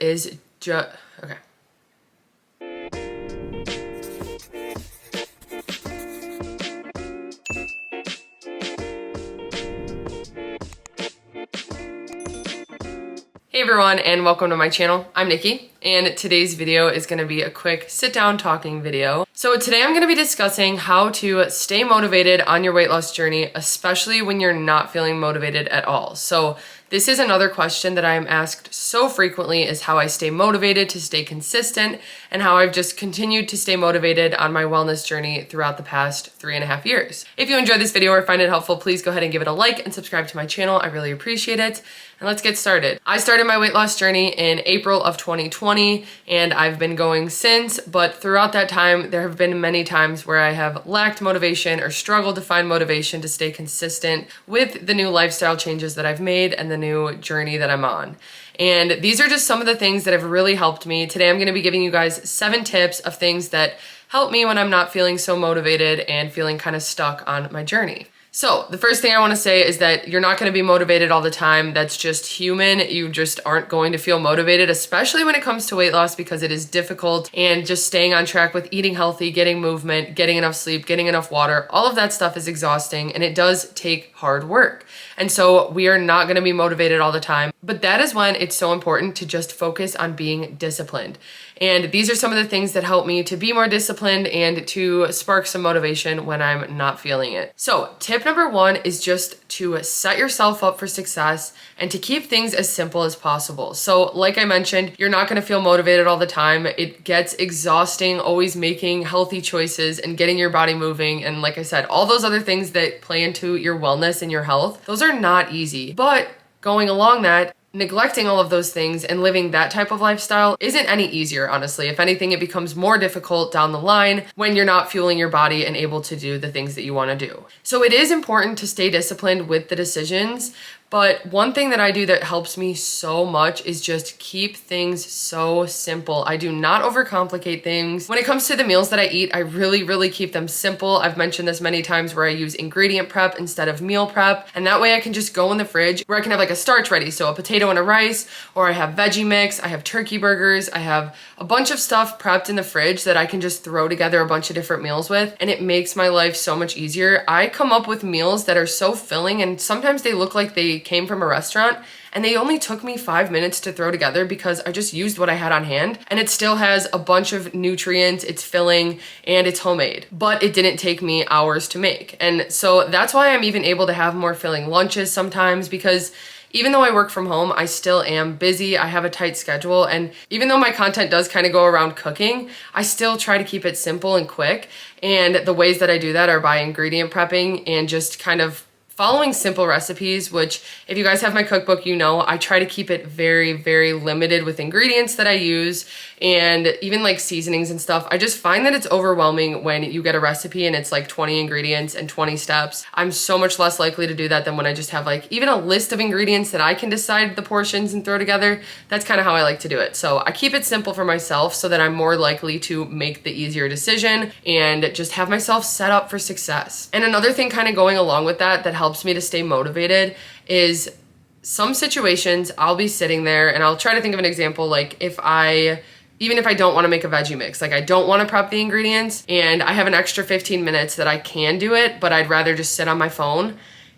is just, okay. Hey everyone, and welcome to my channel. I'm Nikki, and today's video is gonna be a quick sit down talking video. So today I'm gonna be discussing how to stay motivated on your weight loss journey, especially when you're not feeling motivated at all. So this is another question that I am asked so frequently, is how I stay motivated to stay consistent, and how I've just continued to stay motivated on my wellness journey throughout the past 3.5 years. If you enjoyed this video or find it helpful, please go ahead and give it a like and subscribe to my channel. I really appreciate it. And let's get started. I started my weight loss journey in April of 2020, and I've been going since, but throughout that time, there have been many times where I have lacked motivation or struggled to find motivation to stay consistent with the new lifestyle changes that I've made and the new journey that I'm on. And these are just some of the things that have really helped me. Today, I'm gonna be giving you guys 7 tips of things that help me when I'm not feeling so motivated and feeling kind of stuck on my journey. So the first thing I want to say is that you're not going to be motivated all the time. That's just human. You just aren't going to feel motivated, especially when it comes to weight loss, because it is difficult, and just staying on track with eating healthy, getting movement, getting enough sleep, getting enough water, all of that stuff is exhausting, and it does take hard work. And so we are not going to be motivated all the time, but that is when it's so important to just focus on being disciplined. And these are some of the things that help me to be more disciplined and to spark some motivation when I'm not feeling it. So tip number 1 is just to set yourself up for success and to keep things as simple as possible. So like I mentioned, you're not gonna feel motivated all the time. It gets exhausting always making healthy choices and getting your body moving. And like I said, all those other things that play into your wellness and your health, those are not easy. But going along that, neglecting all of those things and living that type of lifestyle isn't any easier, honestly. If anything, it becomes more difficult down the line when you're not fueling your body and able to do the things that you want to do. So it is important to stay disciplined with the decisions. But one thing that I do that helps me so much is just keep things so simple. I do not overcomplicate things. When it comes to the meals that I eat, I really keep them simple. I've mentioned this many times where I use ingredient prep instead of meal prep. And that way I can just go in the fridge where I can have like a starch ready. So a potato and a rice, or I have veggie mix, I have turkey burgers, I have a bunch of stuff prepped in the fridge that I can just throw together a bunch of different meals with. And it makes my life so much easier. I come up with meals that are so filling, and sometimes they look like they came from a restaurant, and they only took me 5 minutes to throw together because I just used what I had on hand, and it still has a bunch of nutrients, it's filling, and it's homemade, but it didn't take me hours to make. And so that's why I'm even able to have more filling lunches sometimes, because even though I work from home, I still am busy. I have a tight schedule. And even though my content does kind of go around cooking, I still try to keep it simple and quick. And the ways that I do that are by ingredient prepping and just kind of following simple recipes, which if you guys have my cookbook, you know, I try to keep it very limited with ingredients that I use, and even like seasonings and stuff. I just find that it's overwhelming when you get a recipe and it's like 20 ingredients and 20 steps. I'm so much less likely to do that than when I just have like even a list of ingredients that I can decide the portions and throw together. That's kind of how I like to do it. So I keep it simple for myself so that I'm more likely to make the easier decision and just have myself set up for success. And another thing kind of going along with that helps me to stay motivated is some situations I'll be sitting there, and I'll try to think of an example, like even if I don't want to make a veggie mix, like I don't want to prep the ingredients and I have an extra 15 minutes that I can do it, but I'd rather just sit on my phone.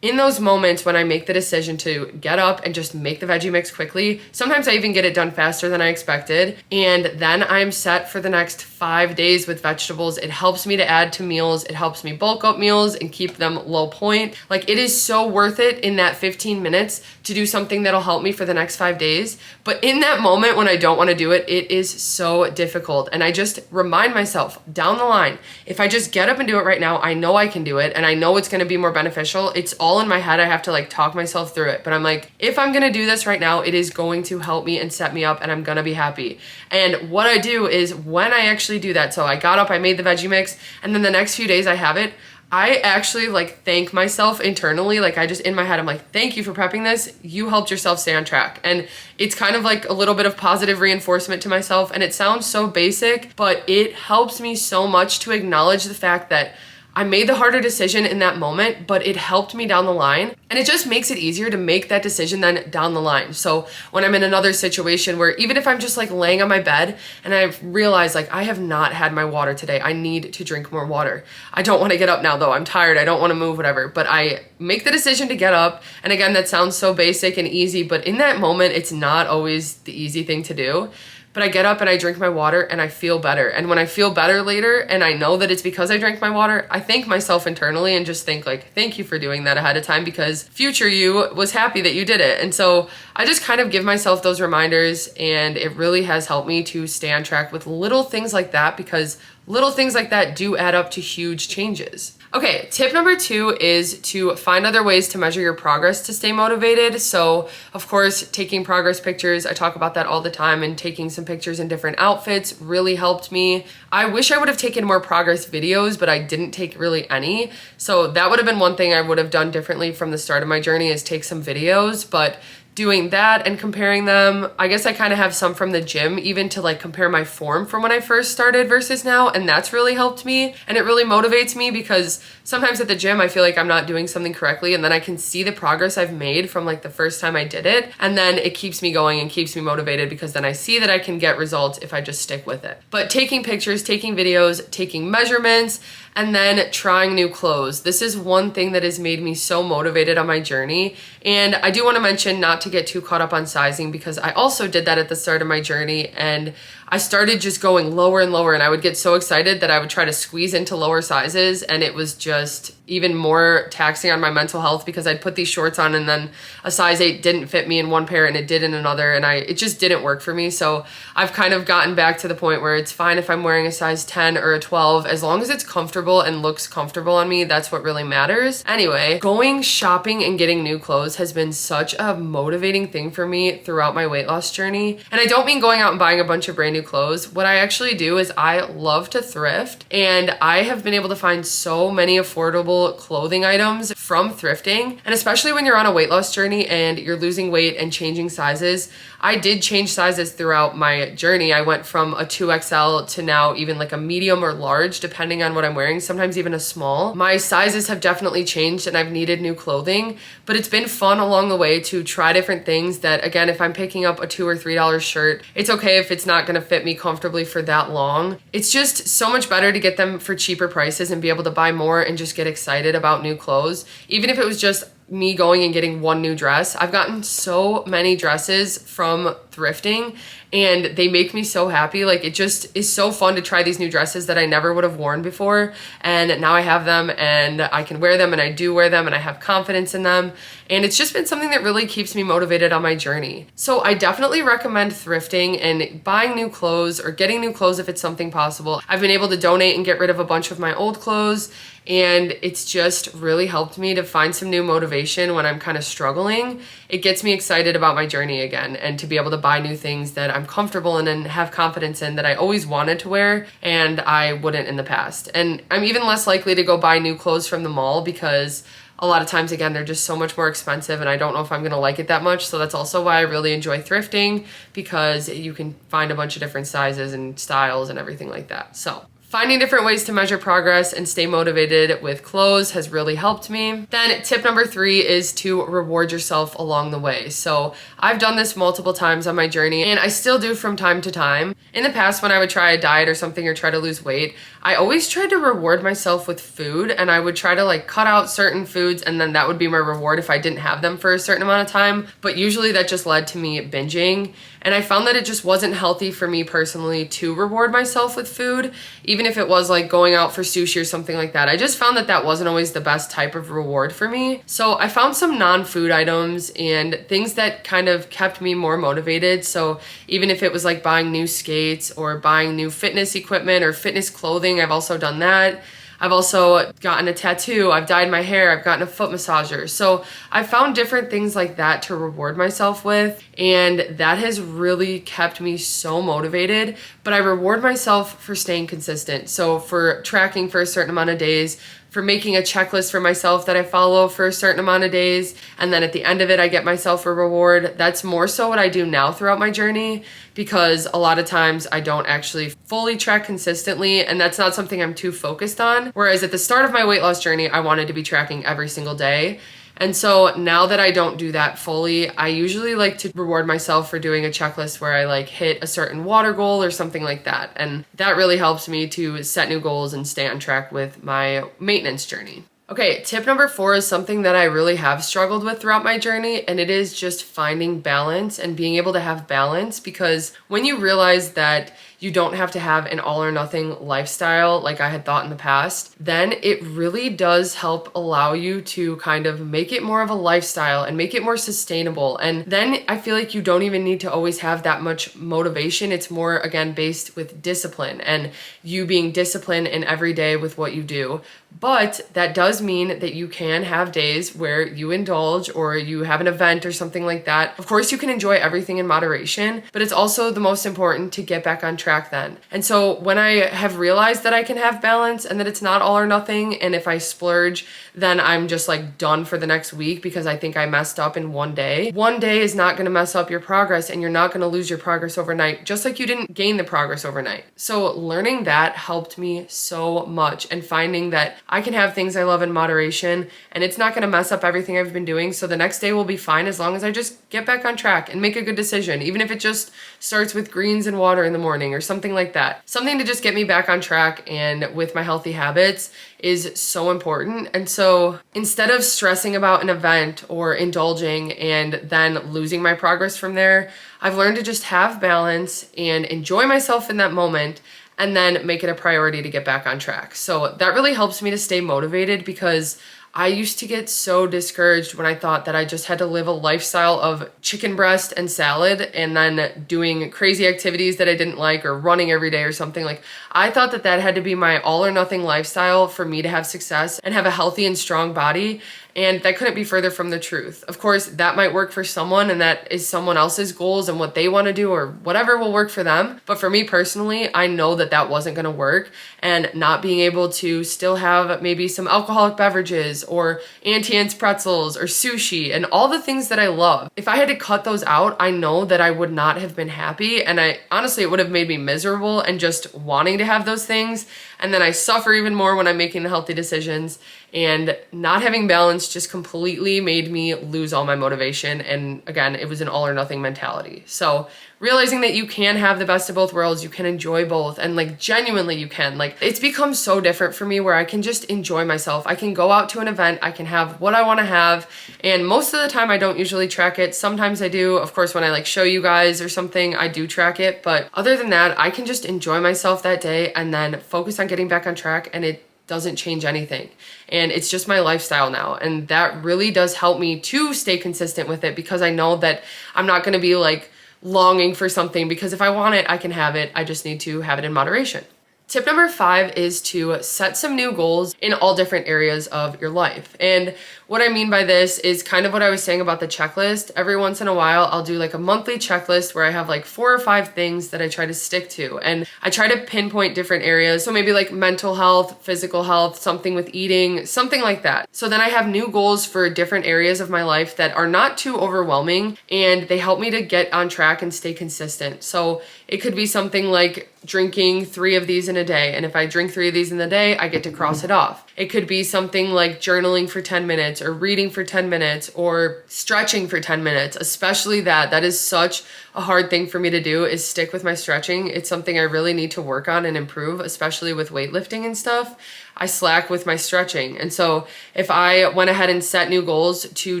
In those moments when I make the decision to get up and just make the veggie mix quickly, sometimes I even get it done faster than I expected, and then I'm set for the next 5 days with vegetables. It helps me to add to meals. It helps me bulk up meals and keep them low point. Like, it is so worth it in that 15 minutes to do something that'll help me for the next 5 days. But in that moment when I don't want to do it, it is so difficult. And I just remind myself down the line, if I just get up and do it right now, I know I can do it, and I know it's going to be more beneficial. It's all in my head. I have to like talk myself through it. But I'm like, if I'm going to do this right now, it is going to help me and set me up, and I'm going to be happy. And what I do is when I actually do that, so I got up, I made the veggie mix, and then the next few days I have it, I actually like thank myself internally. Like, I just, in my head, I'm like, thank you for prepping this. You helped yourself stay on track. And it's kind of like a little bit of positive reinforcement to myself. And it sounds so basic, but it helps me so much to acknowledge the fact that I made the harder decision in that moment, but it helped me down the line. And it just makes it easier to make that decision then down the line. So when I'm in another situation where even if I'm just like laying on my bed and I realize like I have not had my water today, I need to drink more water. I don't want to get up now though. I'm tired. I don't want to move, whatever. But I make the decision to get up. And again, that sounds so basic and easy, but in that moment, it's not always the easy thing to do. But I get up and I drink my water and I feel better. And when I feel better later and I know that it's because I drank my water, I thank myself internally and just think like, thank you for doing that ahead of time because future you was happy that you did it. And so I just kind of give myself those reminders, and it really has helped me to stay on track with little things like that, because little things like that do add up to huge changes. Okay, tip number 2 is to find other ways to measure your progress to stay motivated. So of course, taking progress pictures, I talk about that all the time, and taking some pictures in different outfits really helped me. I wish I would have taken more progress videos, but I didn't take really any. So that would have been one thing I would have done differently from the start of my journey, is take some videos. But doing that and comparing them, I guess I kind of have some from the gym even to like compare my form from when I first started versus now, and that's really helped me. And it really motivates me because sometimes at the gym I feel like I'm not doing something correctly, and then I can see the progress I've made from like the first time I did it, and then it keeps me going and keeps me motivated because then I see that I can get results if I just stick with it. But taking pictures, taking videos, taking measurements, and then trying new clothes. This is one thing that has made me so motivated on my journey. And I do want to mention not to get too caught up on sizing, because I also did that at the start of my journey, and I started just going lower and lower, and I would get so excited that I would try to squeeze into lower sizes, and it was just even more taxing on my mental health because I'd put these shorts on and then a size 8 didn't fit me in one pair and it did in another, and it just didn't work for me. So I've kind of gotten back to the point where it's fine if I'm wearing a size 10 or a 12, as long as it's comfortable and looks comfortable on me. That's what really matters. Anyway, going shopping and getting new clothes has been such a motivating thing for me throughout my weight loss journey. And I don't mean going out and buying a bunch of brand new clothes. What I actually do is I love to thrift, and I have been able to find so many affordable clothing items from thrifting. And especially when you're on a weight loss journey and you're losing weight and changing sizes, I did change sizes throughout my journey. I went from a 2XL to now even like a medium or large, depending on what I'm wearing, sometimes even a small. My sizes have definitely changed and I've needed new clothing, but it's been fun along the way to try different things that, again, if I'm picking up a $2 or $3 shirt, it's okay if it's not gonna fit me comfortably for that long. It's just so much better to get them for cheaper prices and be able to buy more and just get excited about new clothes. Even if it was just me going and getting one new dress. I've gotten so many dresses from thrifting and they make me so happy. Like, it just is so fun to try these new dresses that I never would have worn before, and now I have them and I can wear them, and I do wear them and I have confidence in them, and it's just been something that really keeps me motivated on my journey. So I definitely recommend thrifting and buying new clothes or getting new clothes if it's something possible. I've been able to donate and get rid of a bunch of my old clothes, and it's just really helped me to find some new motivation when I'm kind of struggling. It gets me excited about my journey again, and to be able to buy new things that I'm comfortable in and have confidence in that I always wanted to wear and I wouldn't in the past. And I'm even less likely to go buy new clothes from the mall because a lot of times, again, they're just so much more expensive and I don't know if I'm gonna like it that much. So that's also why I really enjoy thrifting, because you can find a bunch of different sizes and styles and everything like that. So finding different ways to measure progress and stay motivated with clothes has really helped me. Then tip number 3 is to reward yourself along the way. So I've done this multiple times on my journey, and I still do from time to time. In the past, when I would try a diet or something or try to lose weight, I always tried to reward myself with food, and I would try to like cut out certain foods, and then that would be my reward if I didn't have them for a certain amount of time. But usually that just led to me binging. And I found that it just wasn't healthy for me personally to reward myself with food, even if it was like going out for sushi or something like that. I just found that that wasn't always the best type of reward for me. So I found some non-food items and things that kind of kept me more motivated. So even if it was like buying new skates or buying new fitness equipment or fitness clothing, I've also done that. I've also gotten a tattoo, I've dyed my hair, I've gotten a foot massager. So I found different things like that to reward myself with, and that has really kept me so motivated. But I reward myself for staying consistent. So for tracking for a certain amount of days, for making a checklist for myself that I follow for a certain amount of days, and then at the end of it I get myself a reward. That's more so what I do now throughout my journey, because a lot of times I don't actually fully track consistently, and that's not something I'm too focused on. Whereas at the start of my weight loss journey, I wanted to be tracking every single day. And so now that I don't do that fully, I usually like to reward myself for doing a checklist where I like hit a certain water goal or something like that. And that really helps me to set new goals and stay on track with my maintenance journey. Okay, tip number 4 is something that I really have struggled with throughout my journey, and it is just finding balance and being able to have balance, because when you realize that you don't have to have an all or nothing lifestyle like I had thought in the past, then it really does help allow you to kind of make it more of a lifestyle and make it more sustainable. And then I feel like you don't even need to always have that much motivation. It's more, again, based with discipline and you being disciplined in every day with what you do. But that does mean that you can have days where you indulge or you have an event or something like that. Of course, you can enjoy everything in moderation, but it's also the most important to get back on track then. And so when I have realized that I can have balance and that it's not all or nothing, and if I splurge, then I'm just like done for the next week because I think I messed up in one day. One day is not gonna mess up your progress, and you're not gonna lose your progress overnight, just like you didn't gain the progress overnight. So learning that helped me so much, and finding that I can have things I love in moderation and it's not gonna mess up everything I've been doing. So the next day will be fine as long as I just get back on track and make a good decision, even if it just starts with greens and water in the morning or something like that. Something to just get me back on track and with my healthy habits is so important. And so instead of stressing about an event or indulging and then losing my progress from there, I've learned to just have balance and enjoy myself in that moment, and then make it a priority to get back on track. So that really helps me to stay motivated, because I used to get so discouraged when I thought that I just had to live a lifestyle of chicken breast and salad and then doing crazy activities that I didn't like, or running every day or something. Like, I thought that that had to be my all or nothing lifestyle for me to have success and have a healthy and strong body. And that couldn't be further from the truth. Of course, that might work for someone, and that is someone else's goals and what they want to do, or whatever will work for them. But for me personally, I know that that wasn't going to work, and not being able to still have maybe some alcoholic beverages or Auntie Anne's pretzels or sushi and all the things that I love. If I had to cut those out, I know that I would not have been happy, and honestly, it would have made me miserable and just wanting to have those things. And then I suffer even more when I'm making the healthy decisions, and not having balance just completely made me lose all my motivation. And again, it was an all or nothing mentality. So realizing that you can have the best of both worlds, you can enjoy both, and like genuinely you can. Like, it's become so different for me where I can just enjoy myself. I can go out to an event, I can have what I want to have, and most of the time I don't usually track it. Sometimes I do. Of course, when I like show you guys or something, I do track it, but other than that, I can just enjoy myself that day and then focus on getting back on track, and it doesn't change anything. And it's just my lifestyle now. And that really does help me to stay consistent with it, because I know that I'm not going to be like longing for something, because if I want it, I can have it. I just need to have it in moderation. Tip number 5 is to set some new goals in all different areas of your life. And what I mean by this is kind of what I was saying about the checklist. Every once in a while, I'll do like a monthly checklist where I have like 4 or 5 things that I try to stick to. And I try to pinpoint different areas. So maybe like mental health, physical health, something with eating, something like that. So then I have new goals for different areas of my life that are not too overwhelming, and they help me to get on track and stay consistent. So it could be something like drinking 3 of these in a day. And if I drink 3 of these in the day, I get to cross it off. It could be something like journaling for 10 minutes or reading for 10 minutes or stretching for 10 minutes, especially that. That is such a hard thing for me to do, is stick with my stretching. It's something I really need to work on and improve, especially with weightlifting and stuff. I slack with my stretching. And so if I went ahead and set new goals to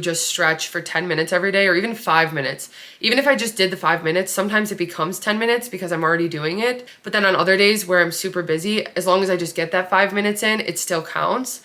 just stretch for 10 minutes every day, or even 5 minutes, even if I just did the 5 minutes, sometimes it becomes 10 minutes because I'm already doing it. But then on other days where I'm super busy, as long as I just get that 5 minutes in, it still counts.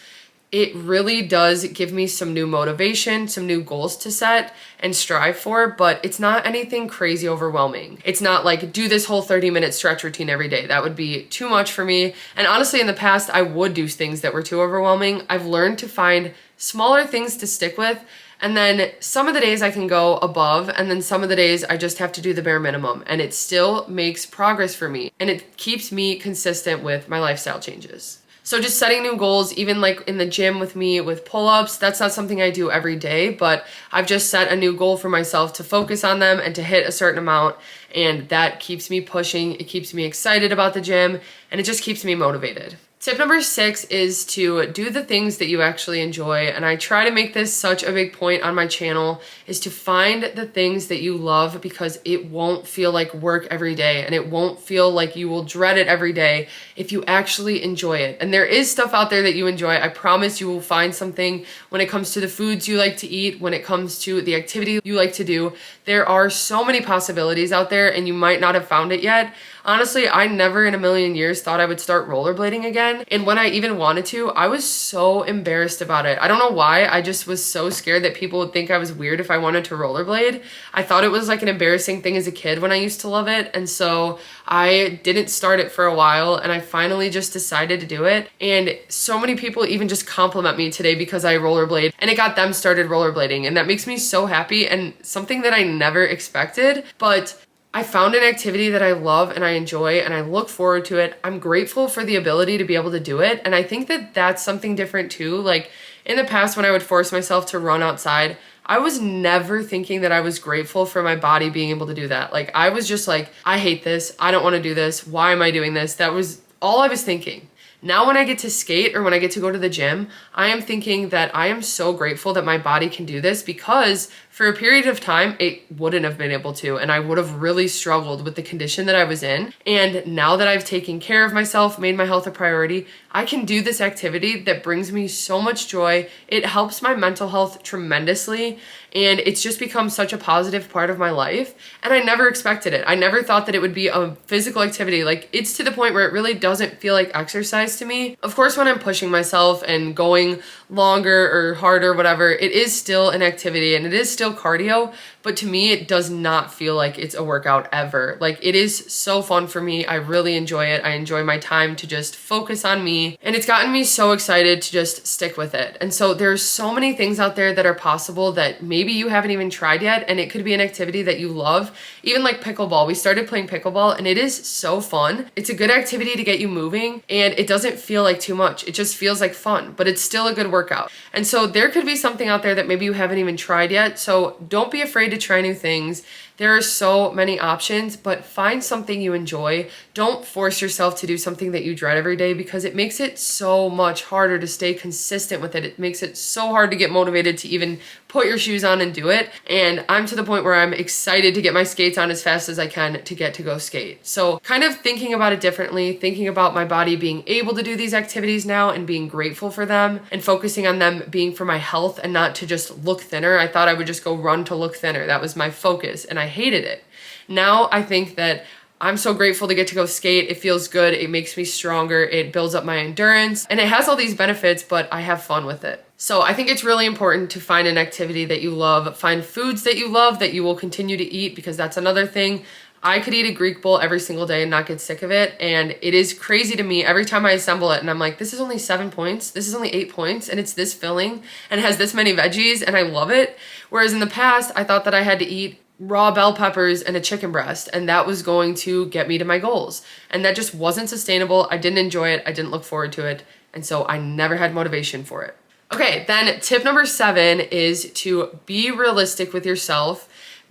It really does give me some new motivation, some new goals to set and strive for, but it's not anything crazy overwhelming. It's not like do this whole 30-minute stretch routine every day. That would be too much for me. And honestly, in the past, I would do things that were too overwhelming. I've learned to find smaller things to stick with. And then some of the days I can go above, and then some of the days I just have to do the bare minimum, and it still makes progress for me, and it keeps me consistent with my lifestyle changes. So just setting new goals, even like in the gym with me with pull-ups, that's not something I do every day, but I've just set a new goal for myself to focus on them and to hit a certain amount. And that keeps me pushing. It keeps me excited about the gym, and it just keeps me motivated. Tip number 6 is to do the things that you actually enjoy. And I try to make this such a big point on my channel, is to find the things that you love, because it won't feel like work every day, and it won't feel like you will dread it every day if you actually enjoy it. And there is stuff out there that you enjoy. I promise you will find something when it comes to the foods you like to eat, when it comes to the activity you like to do. There are so many possibilities out there, and you might not have found it yet. Honestly, I never in a million years thought I would start rollerblading again. And when I even wanted to, I was so embarrassed about it. I don't know why. I just was so scared that people would think I was weird if I wanted to rollerblade. I thought it was like an embarrassing thing as a kid when I used to love it. And so I didn't start it for a while, and I finally just decided to do it. And so many people even just compliment me today because I rollerblade, and it got them started rollerblading. And that makes me so happy, and something that I never expected. But I found an activity that I love and I enjoy, and I look forward to it. I'm grateful for the ability to be able to do it. And I think that that's something different too. Like in the past, when I would force myself to run outside, I was never thinking that I was grateful for my body being able to do that. Like I was just like, I hate this. I don't want to do this. Why am I doing this? That was all I was thinking. Now when I get to skate or when I get to go to the gym, I am thinking that I am so grateful that my body can do this, because for a period of time, it wouldn't have been able to, and I would have really struggled with the condition that I was in. And now that I've taken care of myself, made my health a priority, I can do this activity that brings me so much joy. It helps my mental health tremendously, and it's just become such a positive part of my life. And I never expected it. I never thought that it would be a physical activity. Like it's to the point where it really doesn't feel like exercise to me. Of course, when I'm pushing myself and going longer or harder, whatever, it is still an activity and it is still cardio, but to me, it does not feel like it's a workout ever. Like it is so fun for me. I really enjoy it. I enjoy my time to just focus on me, and it's gotten me so excited to just stick with it. And so there's so many things out there that are possible that maybe you haven't even tried yet, and it could be an activity that you love. Even like pickleball. We started playing pickleball, and it is so fun. It's a good activity to get you moving, and it doesn't feel like too much. It just feels like fun, but it's still a good workout. And so there could be something out there that maybe you haven't even tried yet. So don't be afraid to try new things. There are so many options, but find something you enjoy. Don't force yourself to do something that you dread every day, because it makes it so much harder to stay consistent with it. It makes it so hard to get motivated to even put your shoes on and do it. And I'm to the point where I'm excited to get my skates on as fast as I can to get to go skate. So kind of thinking about it differently, thinking about my body being able to do these activities now and being grateful for them, and focusing on them being for my health and not to just look thinner. I thought I would just go run to look thinner. That was my focus, and I hated it. Now I think that I'm so grateful to get to go skate. It feels good. It makes me stronger. It builds up my endurance, and it has all these benefits, but I have fun with it. So I think it's really important to find an activity that you love, find foods that you love that you will continue to eat, because that's another thing. I could eat a Greek bowl every single day and not get sick of it. And it is crazy to me every time I assemble it and I'm like, this is only 7 points. This is only 8 points, and it's this filling and it has this many veggies, and I love it. Whereas in the past, I thought that I had to eat raw bell peppers and a chicken breast, and that was going to get me to my goals. And that just wasn't sustainable. I didn't enjoy it. I didn't look forward to it. And so I never had motivation for it. Okay, then tip number 7 is to be realistic with yourself.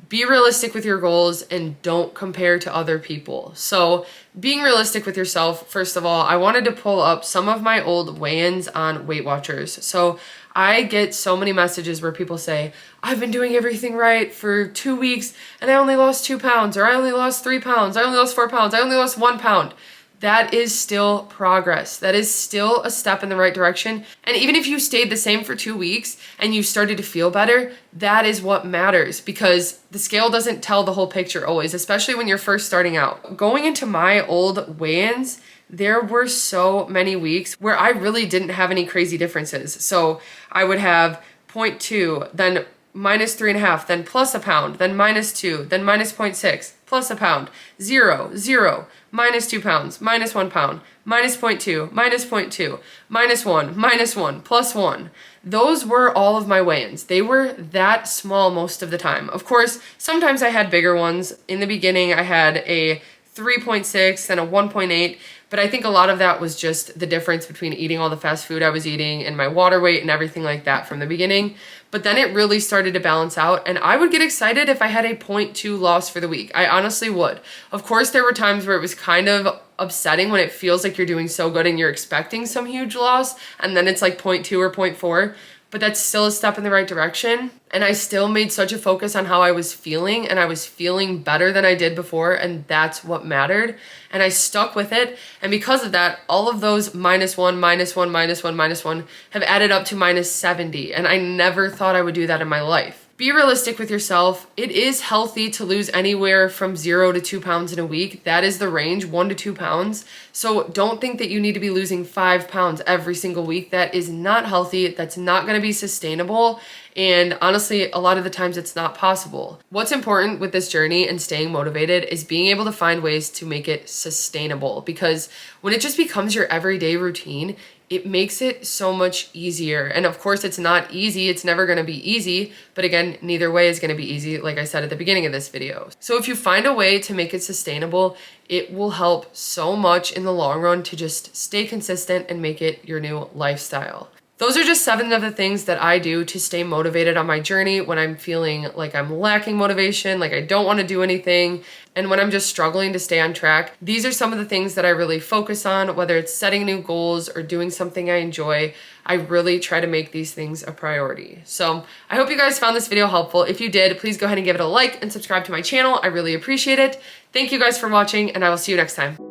Be realistic with your goals and don't compare to other people. So being realistic with yourself, first of all, I wanted to pull up some of my old weigh-ins on Weight Watchers. So I get so many messages where people say, I've been doing everything right for 2 weeks and I only lost 2 pounds, or I only lost 3 pounds, I only lost 4 pounds, I only lost 1 pound. That is still progress. That is still a step in the right direction. And even if you stayed the same for 2 weeks and you started to feel better, that is what matters, because the scale doesn't tell the whole picture always, especially when you're first starting out. Going into my old weigh-ins, there were so many weeks where I really didn't have any crazy differences. So I would have 0.2, then minus 3.5, then plus a pound, then minus 2, then minus 0.6, plus a pound, 0, 0, minus 2 pounds, minus 1 pound, minus 0.2, minus 0.2, minus 1, minus 1, plus 1. Those were all of my weigh-ins. They were that small most of the time. Of course, sometimes I had bigger ones. In the beginning, I had a 3.6, then a 1.8. But I think a lot of that was just the difference between eating all the fast food I was eating and my water weight and everything like that from the beginning. But then it really started to balance out, and I would get excited if I had a 0.2 loss for the week. I honestly would. Of course, there were times where it was kind of upsetting when it feels like you're doing so good and you're expecting some huge loss, and then it's like 0.2 or 0.4. But that's still a step in the right direction. And I still made such a focus on how I was feeling, and I was feeling better than I did before, and that's what mattered. And I stuck with it. And because of that, all of those -1, -1, -1, -1 have added up to -70. And I never thought I would do that in my life. Be realistic with yourself. It is healthy to lose anywhere from 0 to 2 pounds in a week. That is the range, 1 to 2 pounds. So don't think that you need to be losing 5 pounds every single week. That is not healthy. That's not going to be sustainable. And honestly, a lot of the times it's not possible. What's important with this journey and staying motivated is being able to find ways to make it sustainable, because when it just becomes your everyday routine, it makes it so much easier. And of course, it's not easy. It's never going to be easy. But again, neither way is going to be easy, like I said at the beginning of this video. So if you find a way to make it sustainable, it will help so much in the long run to just stay consistent and make it your new lifestyle. Those are just 7 of the things that I do to stay motivated on my journey when I'm feeling like I'm lacking motivation, like I don't want to do anything, and when I'm just struggling to stay on track. These are some of the things that I really focus on, whether it's setting new goals or doing something I enjoy. I really try to make these things a priority. So I hope you guys found this video helpful. If you did, please go ahead and give it a like and subscribe to my channel. I really appreciate it. Thank you guys for watching, and I will see you next time.